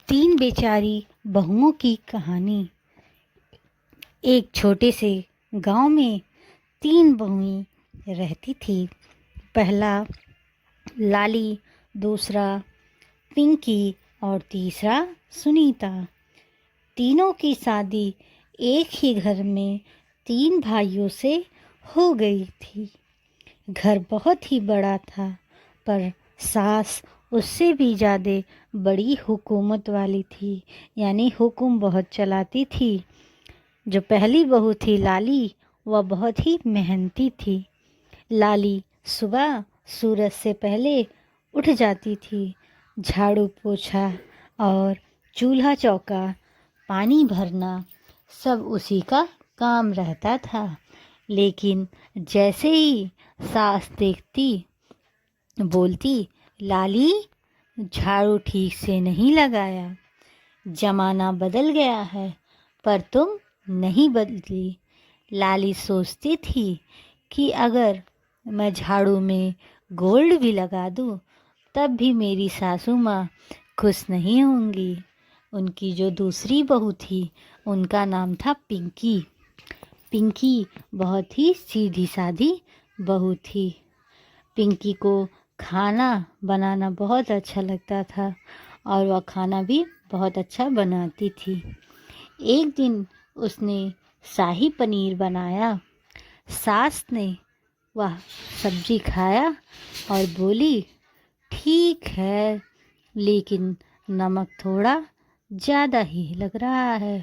तीन बेचारी बहुओं की कहानी। एक छोटे से गांव में तीन बहुएं रहती थी। पहला लाली, दूसरा पिंकी और तीसरा सुनीता। तीनों की शादी एक ही घर में तीन भाइयों से हो गई थी। घर बहुत ही बड़ा था, पर सास उससे भी ज़्यादा बड़ी हुकूमत वाली थी, यानी हुक्म बहुत चलाती थी। जो पहली बहू थी लाली, वह बहुत ही मेहनती थी। लाली सुबह सूरज से पहले उठ जाती थी। झाड़ू पोछा और चूल्हा चौका, पानी भरना सब उसी का काम रहता था। लेकिन जैसे ही सास देखती, बोलती, लाली झाड़ू ठीक से नहीं लगाया। जमाना बदल गया है पर तुम नहीं बदली। लाली सोचती थी कि अगर मैं झाड़ू में गोल्ड भी लगा दूं, तब भी मेरी सासू माँ खुश नहीं होंगी। उनकी जो दूसरी बहू थी, उनका नाम था पिंकी। पिंकी बहुत ही सीधी सादी बहू थी। पिंकी को खाना बनाना बहुत अच्छा लगता था और वह खाना भी बहुत अच्छा बनाती थी। एक दिन उसने शाही पनीर बनाया। सास ने वह सब्जी खाया और बोली, ठीक है, लेकिन नमक थोड़ा ज़्यादा ही लग रहा है।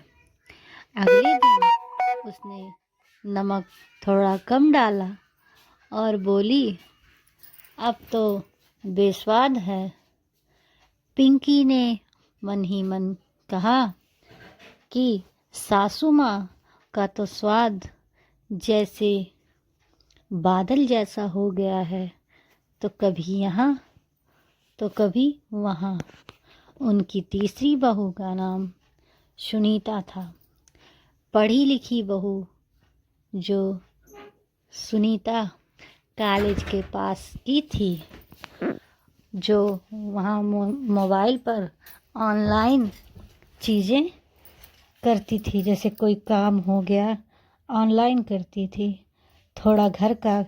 अगले दिन उसने नमक थोड़ा कम डाला और बोली, अब तो बेस्वाद है। पिंकी ने मन ही मन कहा कि सासू माँ का तो स्वाद जैसे बादल जैसा हो गया है, तो कभी यहाँ तो कभी वहाँ। उनकी तीसरी बहू का नाम सुनीता था। पढ़ी लिखी बहू जो सुनीता कॉलेज के पास की थी, जो वहाँ मोबाइल पर ऑनलाइन चीज़ें करती थी। जैसे कोई काम हो गया, ऑनलाइन करती थी। थोड़ा घर का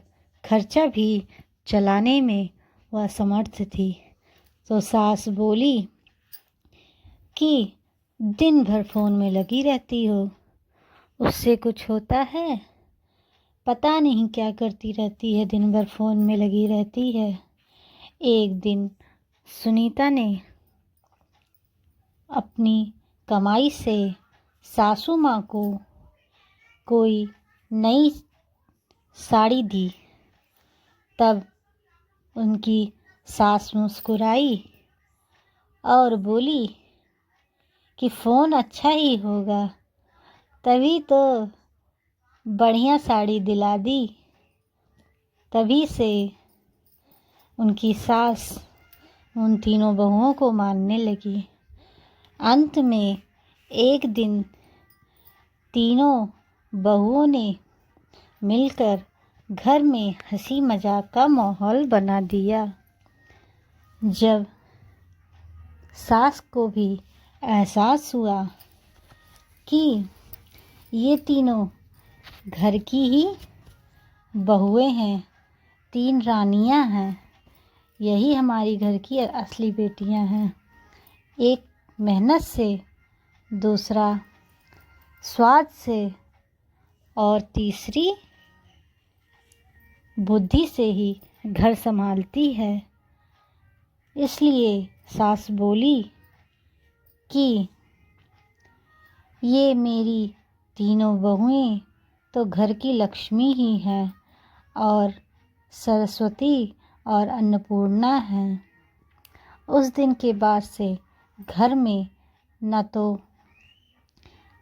खर्चा भी चलाने में वह समर्थ थी। तो सास बोली कि दिन भर फ़ोन में लगी रहती हो, उससे कुछ होता है? पता नहीं क्या करती रहती है, दिन भर फ़ोन में लगी रहती है। एक दिन सुनीता ने अपनी कमाई से सासू माँ को कोई नई साड़ी दी। तब उनकी सास मुस्कुराई और बोली कि फ़ोन अच्छा ही होगा, तभी तो बढ़िया साड़ी दिला दी। तभी से उनकी सास उन तीनों बहुओं को मानने लगी। अंत में एक दिन तीनों बहुओं ने मिलकर घर में हंसी मजाक का माहौल बना दिया। जब सास को भी एहसास हुआ कि ये तीनों घर की ही बहुएं हैं, तीन रानियां हैं, यही हमारी घर की असली बेटियां हैं। एक मेहनत से, दूसरा स्वाद से और तीसरी बुद्धि से ही घर संभालती है। इसलिए सास बोली कि ये मेरी तीनों बहुएं तो घर की लक्ष्मी ही हैं और सरस्वती और अन्नपूर्णा हैं। उस दिन के बाद से घर में न तो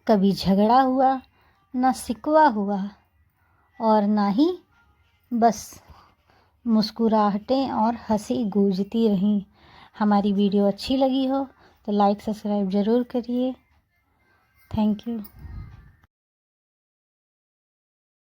कभी झगड़ा हुआ, न शिकवा हुआ, और ना ही बस मुस्कुराहटें और हंसी गूंजती रहीं। हमारी वीडियो अच्छी लगी हो तो लाइक सब्सक्राइब ज़रूर करिए। Thank you.